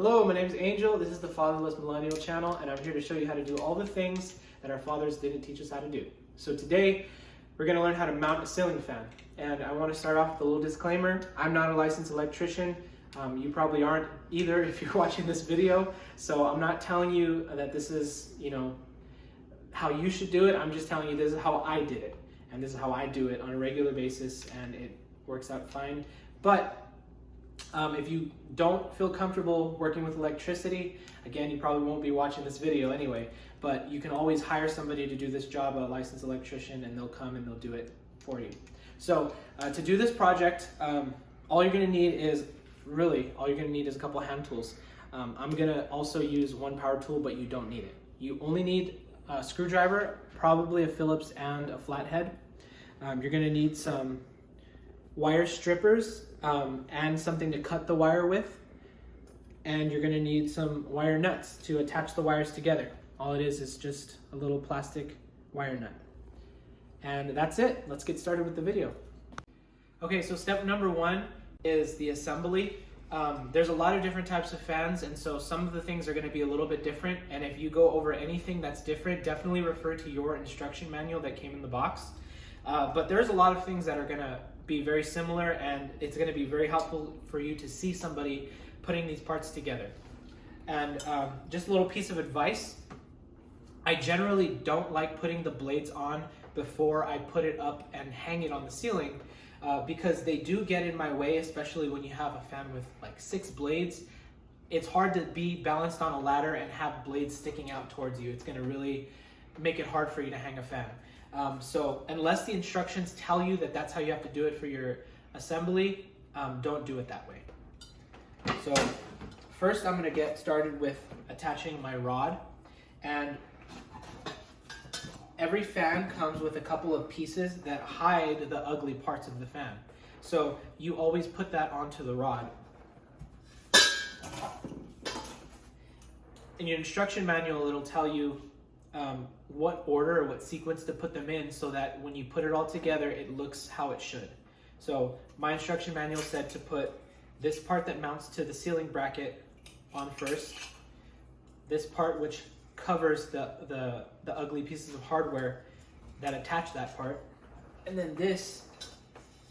Hello, my name is Angel. This is the Fatherless Millennial channel, and I'm here to show you how to do all the things that our fathers didn't teach us how to do. So today, we're going to learn how to mount a ceiling fan. And I want to start off with a little disclaimer. I'm not a licensed electrician. You probably aren't either if you're watching this video. So I'm not telling you that this is, how you should do it. I'm just telling you this is how I did it. And this is how I do it on a regular basis, and it works out fine. But if you don't feel comfortable working with electricity, again, you probably won't be watching this video anyway, but you can always hire somebody to do this job, a licensed electrician, and they'll come and they'll do it for you. So to do this project, all you're gonna need is a couple of hand tools. I'm gonna also use one power tool, but you don't need it. You only need a screwdriver, probably a Phillips and a flathead. You're gonna need some wire strippers and something to cut the wire with, and you're going to need some wire nuts to attach the wires together. All it is just a little plastic wire nut, and that's it. Let's get started with the video. Okay, so step number one is the assembly. There's a lot of different types of fans, and so some of the things are going to be a little bit different, and if you go over anything that's different, definitely refer to your instruction manual that came in the box. But there's a lot of things that are going to be very similar, and it's going to be very helpful for you to see somebody putting these parts together. And just a little piece of advice, I generally don't like putting the blades on before I put it up and hang it on the ceiling because they do get in my way, especially when you have a fan with like 6 blades. It's hard to be balanced on a ladder and have blades sticking out towards you. It's going to really make it hard for you to hang a fan. So unless the instructions tell you that that's how you have to do it for your assembly, don't do it that way. So first I'm going to get started with attaching my rod, and every fan comes with a couple of pieces that hide the ugly parts of the fan. So you always put that onto the rod. In your instruction manual, it'll tell you what order or what sequence to put them in so that when you put it all together, it looks how it should. So my instruction manual said to put this part that mounts to the ceiling bracket on first, this part which covers the ugly pieces of hardware that attach that part, and then this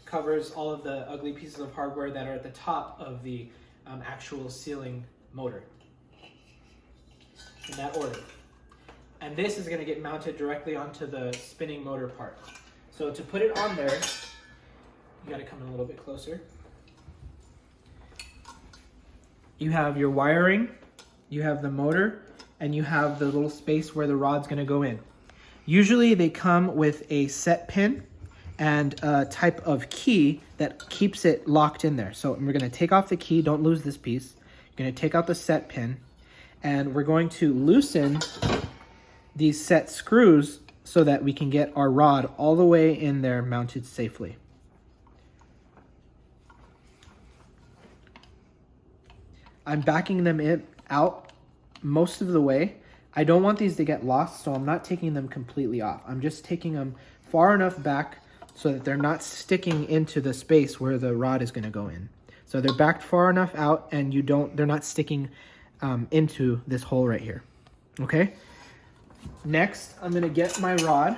covers all of the ugly pieces of hardware that are at the top of the actual ceiling motor, in that order. And this is going to get mounted directly onto the spinning motor part. So to put it on there, you got to come in a little bit closer. You have your wiring, you have the motor, and you have the little space where the rod's going to go in. Usually they come with a set pin and a type of key that keeps it locked in there. So we're going to take off the key, don't lose this piece. You're going to take out the set pin, and we're going to loosen these set screws so that we can get our rod all the way in there mounted safely. I'm backing them out most of the way. I don't want these to get lost, so I'm not taking them completely off. I'm just taking them far enough back so that they're not sticking into the space where the rod is going to go in. So they're backed far enough out, and they're not sticking into this hole right here. Okay? Next, I'm going to get my rod,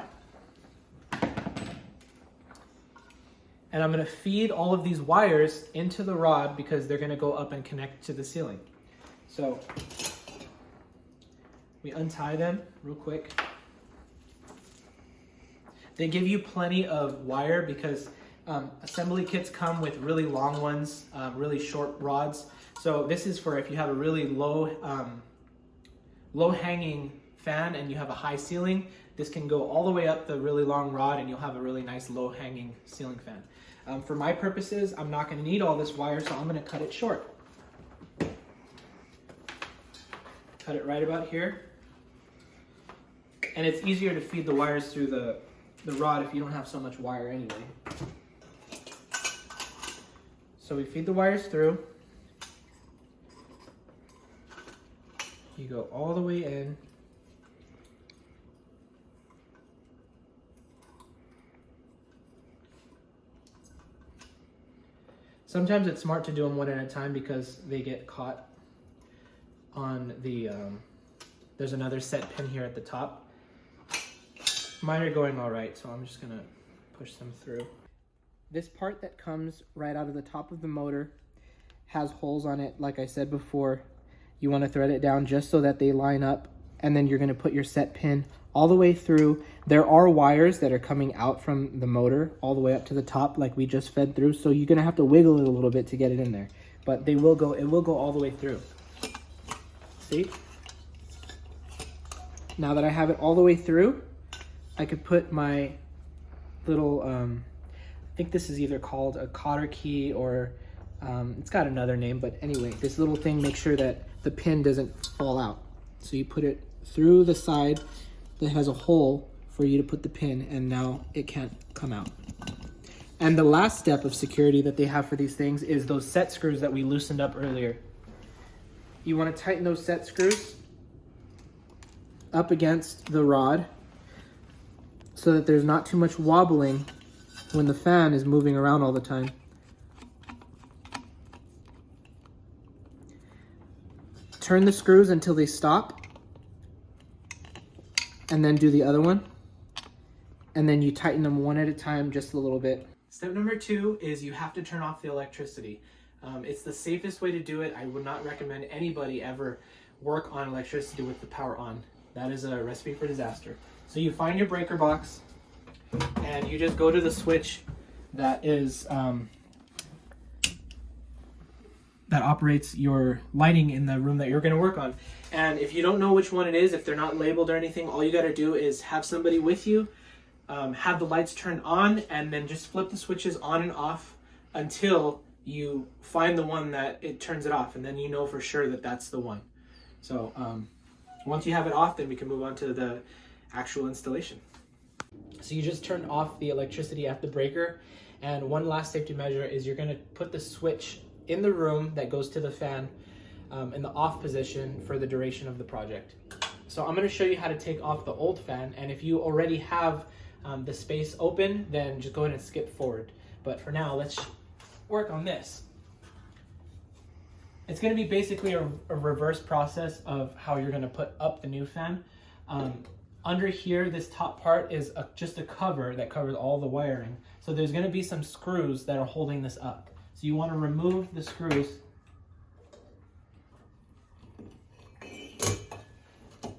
and I'm going to feed all of these wires into the rod because they're going to go up and connect to the ceiling. So we untie them real quick. They give you plenty of wire because assembly kits come with really long ones, really short rods. So this is for if you have a really low hanging fan and you have a high ceiling. This can go all the way up the really long rod, and you'll have a really nice low hanging ceiling fan. For my purposes, I'm not going to need all this wire, so I'm going to cut it short. Cut it right about here. And it's easier to feed the wires through the rod if you don't have so much wire anyway. So we feed the wires through. You go all the way in. Sometimes it's smart to do them one at a time because they get caught on the, there's another set pin here at the top. Mine are going all right, so I'm just gonna push them through. This part that comes right out of the top of the motor has holes on it. Like I said before, you want to thread it down just so that they line up, and then you're going to put your set pin all the way through. There are wires that are coming out from the motor all the way up to the top like we just fed through, so you're going to have to wiggle it a little bit to get it in there, but it will go all the way through. See? Now that I have it all the way through, I could put my little I think this is either called a cotter key or it's got another name, but anyway, this little thing makes sure that the pin doesn't fall out. So you put it through the side that has a hole for you to put the pin, and now it can't come out. And the last step of security that they have for these things is those set screws that we loosened up earlier. You want to tighten those set screws up against the rod so that there's not too much wobbling when the fan is moving around all the time. Turn the screws until they stop, and then do the other one, and then you tighten them one at a time, just a little bit. Step number 2 is you have to turn off the electricity. It's the safest way to do it. I would not recommend anybody ever work on electricity with the power on. That is a recipe for disaster. So you find your breaker box, and you just go to the switch that is that operates your lighting in the room that you're going to work on. And if you don't know which one it is, if they're not labeled or anything, all you got to do is have somebody with you, have the lights turned on, and then just flip the switches on and off until you find the one that it turns it off, and then you know for sure that that's the one. So once you have it off, then we can move on to the actual installation. So you just turn off the electricity at the breaker, and one last safety measure is you're going to put the switch in the room that goes to the fan in the off position for the duration of the project. So I'm going to show you how to take off the old fan, and if you already have the space open, then just go ahead and skip forward. But for now, let's work on this. It's going to be basically a reverse process of how you're going to put up the new fan. Under here, this top part is just a cover that covers all the wiring. So there's going to be some screws that are holding this up. So you want to remove the screws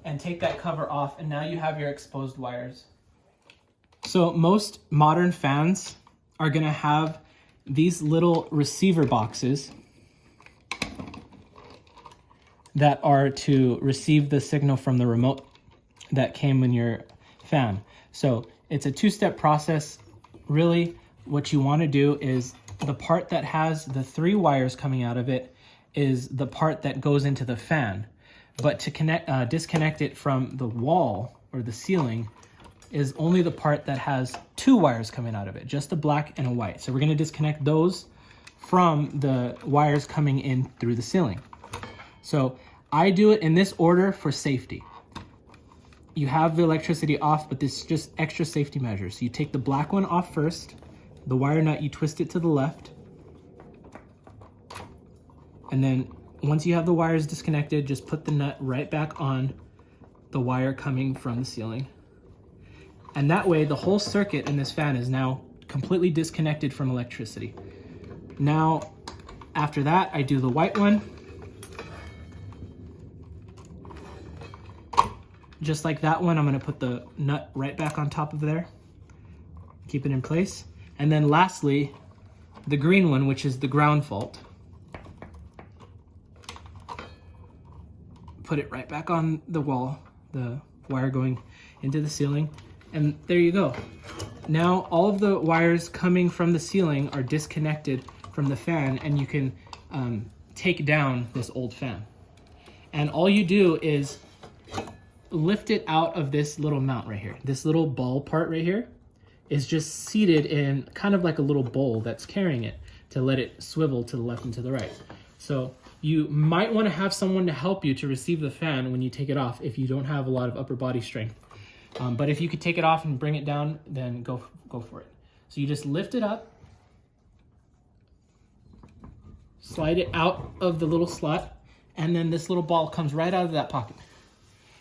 and take that cover off, and now you have your exposed wires. So most modern fans are going to have these little receiver boxes that are to receive the signal from the remote that came in your fan. So it's a two-step process. Really, what you want to do is the part that has the 3 wires coming out of it is the part that goes into the fan. But to disconnect it from the wall or the ceiling is only the part that has 2 wires coming out of it, just a black and a white. So we're going to disconnect those from the wires coming in through the ceiling. So I do it in this order for safety. You have the electricity off, but this is just extra safety measures. So you take the black one off first, the wire nut, you twist it to the left, and then once you have the wires disconnected, just put the nut right back on the wire coming from the ceiling. And that way, the whole circuit in this fan is now completely disconnected from electricity. Now, after that, I do the white one. Just like that one, I'm going to put the nut right back on top of there. Keep it in place. And then lastly, the green one, which is the ground fault. Put it right back on the wall, the wire going into the ceiling. And there you go. Now all of the wires coming from the ceiling are disconnected from the fan, and you can take down this old fan. And all you do is lift it out of this little mount right here. This little ball part right here is just seated in kind of like a little bowl that's carrying it to let it swivel to the left and to the right. So you might want to have someone to help you to receive the fan when you take it off if you don't have a lot of upper body strength. But if you could take it off and bring it down, then go for it. So you just lift it up, slide it out of the little slot, and then this little ball comes right out of that pocket.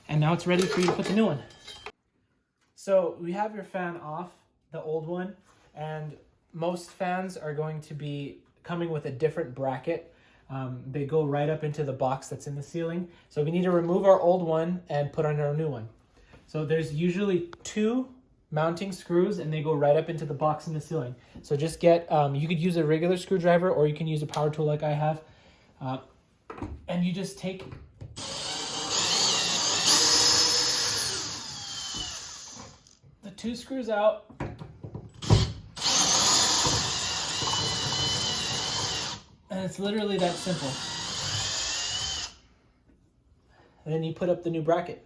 And now it's ready for you to put the new one. So we have your fan off, the old one, and most fans are going to be coming with a different bracket. They go right up into the box that's in the ceiling. So we need to remove our old one and put on our new one. So there's usually 2 mounting screws, and they go right up into the box in the ceiling. So just get, you could use a regular screwdriver, or you can use a power tool like I have. And you just take the 2 screws out. And it's literally that simple. And then you put up the new bracket.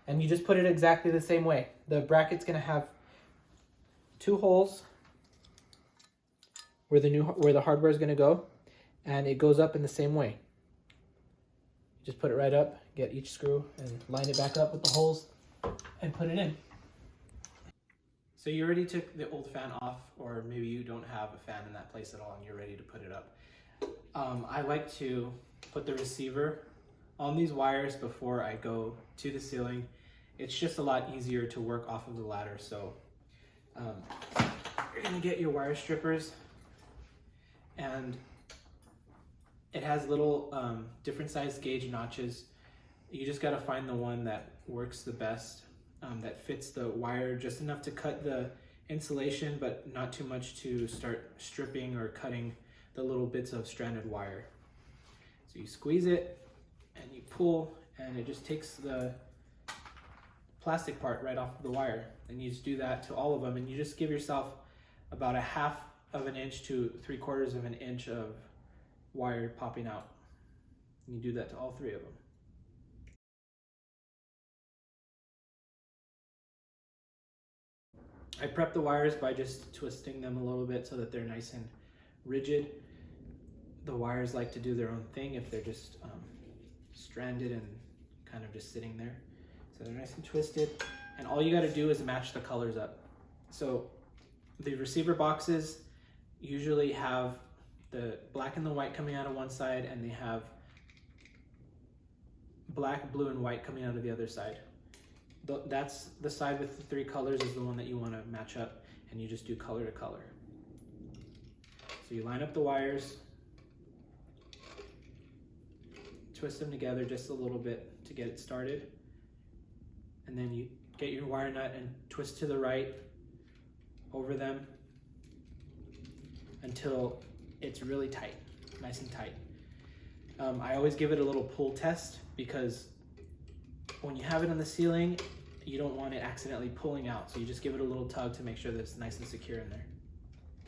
And you just put it exactly the same way. The bracket's gonna have 2 holes where the hardware is gonna go, and it goes up in the same way. Just put it right up, get each screw, and line it back up with the holes, and put it in. So you already took the old fan off, or maybe you don't have a fan in that place at all and you're ready to put it up. I like to put the receiver on these wires before I go to the ceiling. It's just a lot easier to work off of the ladder. So you're gonna get your wire strippers, and it has little different size gauge notches. You just gotta find the one that works the best, that fits the wire just enough to cut the insulation, but not too much to start stripping or cutting the little bits of stranded wire. So you squeeze it and you pull, and it just takes the plastic part right off of the wire. And you just do that to all of them, and you just give yourself about 1/2 of an inch to 3/4 of an inch of wire popping out. And you do that to all 3 of them. I prep the wires by just twisting them a little bit so that they're nice and rigid. The wires like to do their own thing if they're just stranded and kind of just sitting there. So they're nice and twisted, and all you got to do is match the colors up. So the receiver boxes usually have the black and the white coming out of one side, and they have black, blue, and white coming out of the other side. That's the side with the 3 colors is the one that you want to match up, and you just do color to color. So you line up the wires, twist them together just a little bit to get it started, and then you get your wire nut and twist to the right over them until it's really tight, nice and tight. I always give it a little pull test, because when you have it on the ceiling, you don't want it accidentally pulling out. So you just give it a little tug to make sure that it's nice and secure in there.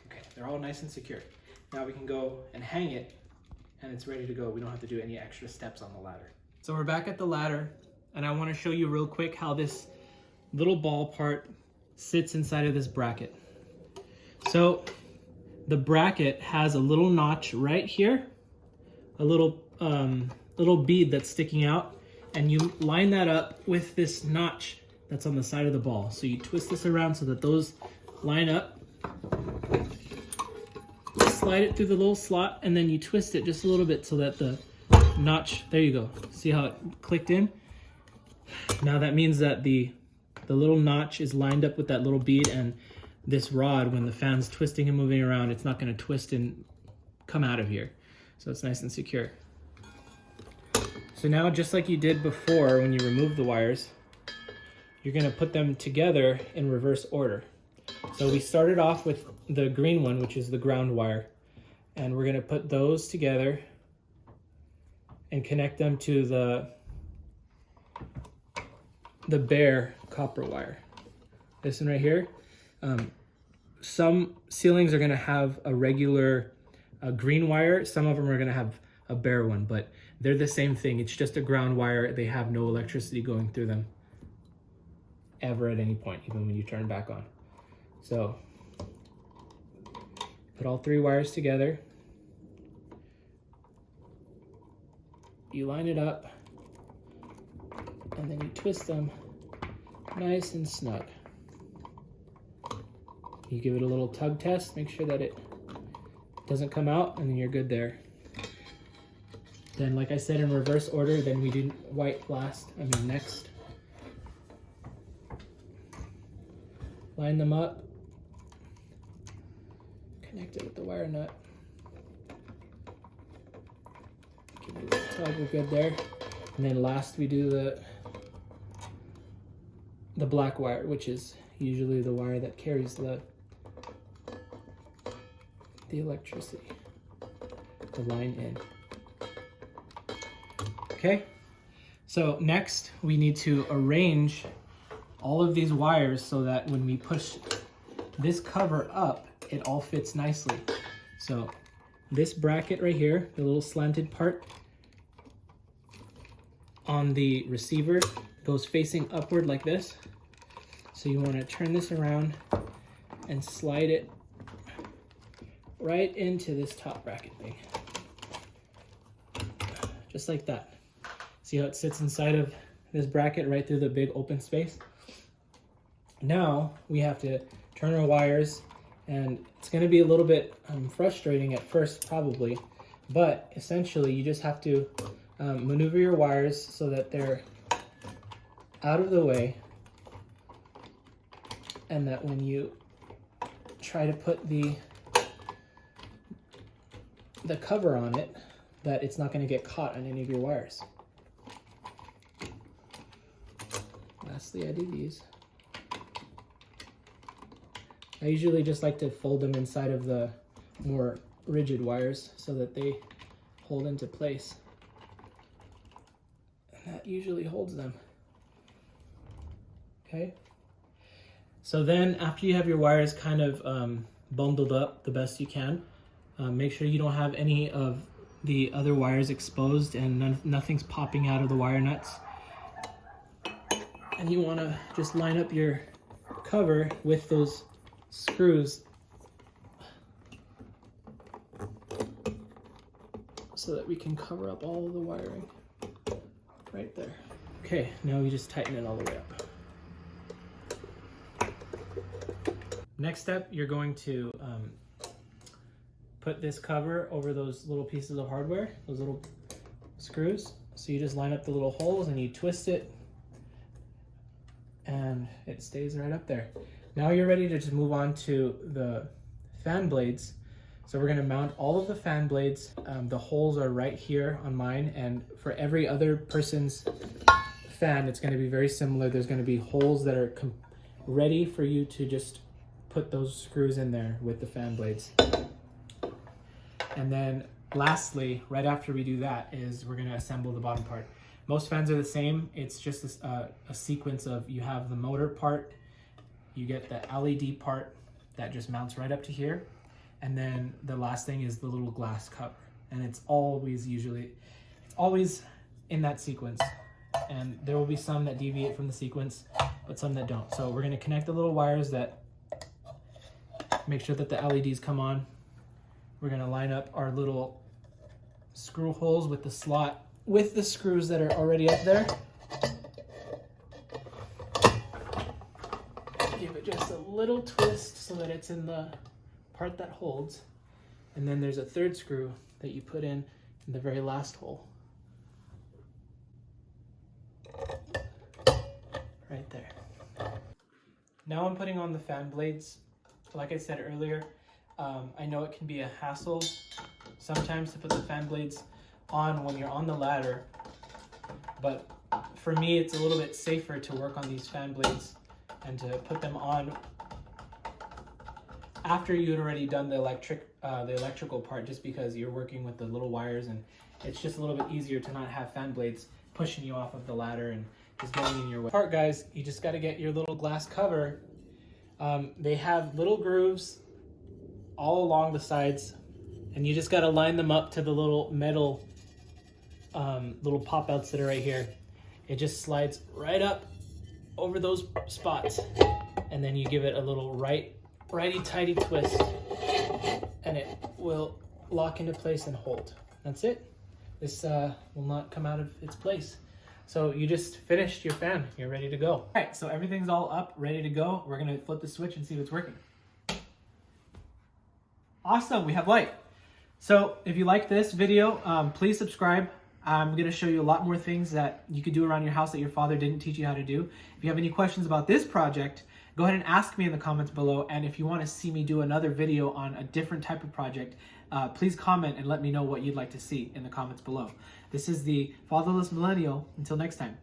Okay, they're all nice and secure. Now we can go and hang it, and it's ready to go. We don't have to do any extra steps on the ladder. So we're back at the ladder, and I want to show you real quick how this little ball part sits inside of this bracket. So the bracket has a little notch right here, a little bead that's sticking out, and you line that up with this notch that's on the side of the ball. So you twist this around so that those line up, slide it through the little slot, and then you twist it just a little bit so that the notch, there you go. See how it clicked in? Now that means that the little notch is lined up with that little bead, and this rod, when the fan's twisting and moving around, it's not going to twist and come out of here. So it's nice and secure. So now, just like you did before when you removed the wires, you're going to put them together in reverse order. So we started off with the green one, which is the ground wire, and we're going to put those together and connect them to the bare copper wire. This one right here. Some ceilings are going to have a regular green wire. Some of them are going to have a bare one, but they're the same thing. It's just a ground wire. They have no electricity going through them ever at any point, even when you turn back on. So put all 3 wires together. You line it up, and then you twist them nice and snug. You give it a little tug test, make sure that it doesn't come out, and then you're good there. Then, like I said, in reverse order, then we do white next. Line them up. Connect it with the wire nut. Give it a tug, we're good there. And then last we do the black wire, which is usually the wire that carries the electricity, the line in. Okay, so next we need to arrange all of these wires so that when we push this cover up, it all fits nicely. So this bracket right here, the little slanted part on the receiver, goes facing upward like this. So you want to turn this around and slide it right into this top bracket thing. Just like that. See how it sits inside of this bracket right through the big open space? Now we have to turn our wires, and it's going to be a little bit frustrating at first probably, but essentially you just have to maneuver your wires so that they're out of the way, and that when you try to put the cover on it, that it's not going to get caught on any of your wires. Lastly, I do these. I usually just like to fold them inside of the more rigid wires so that they hold into place. And that usually holds them. Okay? So then after you have your wires kind of bundled up the best you can, make sure you don't have any of the other wires exposed and nothing's popping out of the wire nuts. And you want to just line up your cover with those screws so that we can cover up all of the wiring right there. Okay, now we just tighten it all the way up. Next step, you're going to put this cover over those little pieces of hardware, those little screws. So you just line up the little holes and you twist it, and it stays right up there. Now you're ready to just move on to the fan blades. So we're gonna mount all of the fan blades. The holes are right here on mine, and for every other person's fan, it's gonna be very similar. There's gonna be holes that are ready for you to just put those screws in there with the fan blades. And then lastly, right after we do that, is we're gonna assemble the bottom part. Most fans are the same. It's just a sequence of, you have the motor part, you get the LED part that just mounts right up to here, and then the last thing is the little glass cover. And it's always in that sequence. And there will be some that deviate from the sequence, but some that don't. So we're gonna connect the little wires that make sure that the LEDs come on. We're gonna line up our little screw holes with the slot with the screws that are already up there. Give it just a little twist so that it's in the part that holds. And then there's a third screw that you put in the very last hole. Right there. Now I'm putting on the fan blades. Like I said earlier, I know it can be a hassle sometimes to put the fan blades on when you're on the ladder, but for me it's a little bit safer to work on these fan blades and to put them on after you had already done the electrical part, just because you're working with the little wires and it's just a little bit easier to not have fan blades pushing you off of the ladder and just getting in your way. Part, guys, you just got to get your little glass cover. They have little grooves all along the sides, and you just got to line them up to the little metal little pop outs that are right here. It just slides right up over those spots, and then you give it a little righty-tighty twist, and it will lock into place and hold. That's it. This will not come out of its place. So you just finished your fan. You're ready to go. All right, so everything's all up, ready to go. We're gonna flip the switch and see if it's working. Awesome, we have light. So if you like this video, please subscribe, I'm going to show you a lot more things that you could do around your house that your father didn't teach you how to do. If you have any questions about this project, go ahead and ask me in the comments below. And if you want to see me do another video on a different type of project, please comment and let me know what you'd like to see in the comments below. This is the Fatherless Millennial. Until next time.